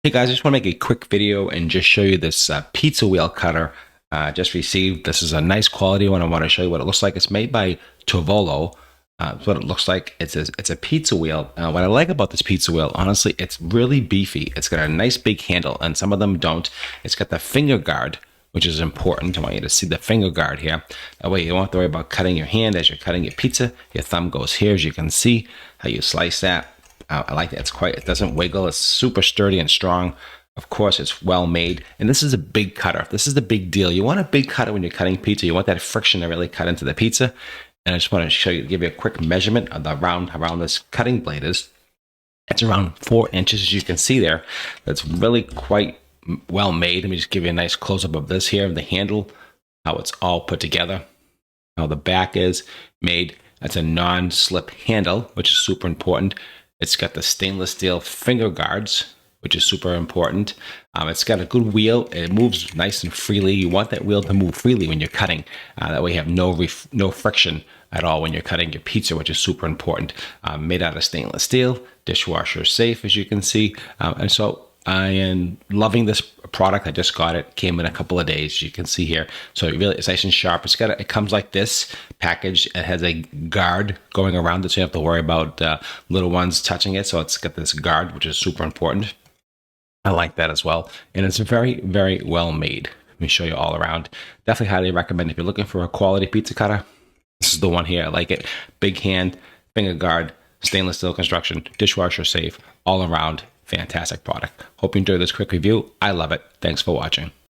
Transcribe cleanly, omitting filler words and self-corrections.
Hey guys, I just want to make a quick video and just show you this pizza wheel cutter just received. This is a nice quality one. I want to show you what it looks like. It's made by Tovolo. That's what it looks like. It's a pizza wheel. What I like about this pizza wheel, honestly, it's really beefy. It's got a nice big handle, and some of them don't. It's got the finger guard, which is important. I want you to see the finger guard here. That way you don't have to worry about cutting your hand as you're cutting your pizza. Your thumb goes here, as you can see how you slice that. I like that. It doesn't wiggle. It's super sturdy and strong. Of course, it's well made. And this is a big cutter. This is the big deal. You want a big cutter when you're cutting pizza. You want that friction to really cut into the pizza. And I just want to show you, give you a quick measurement of the around this cutting blade is. It's around 4 inches, as you can see there. That's really quite well made. Let me just give you a nice close-up of this here, the handle, how it's all put together, how the back is made. That's a non-slip handle, which is super important. It's got the stainless steel finger guards, which is super important. It's got a good wheel. It moves nice and freely. You want that wheel to move freely when you're cutting. That way you have no friction at all when you're cutting your pizza, which is super important. Made out of stainless steel, dishwasher safe, as you can see. And so I am loving this product. I just got it. Came in a couple of days. You can see here. So it's nice and sharp. It comes like this package. It has a guard going around it, so you have to worry about little ones touching it. So it's got this guard, which is super important. I like that as well. And it's very, very well made. Let me show you all around. Definitely highly recommend if you're looking for a quality pizza cutter. This is the one here. I like it. Big hand, finger guard, stainless steel construction, dishwasher safe, all around. Fantastic product. Hope you enjoyed this quick review. I love it. Thanks for watching.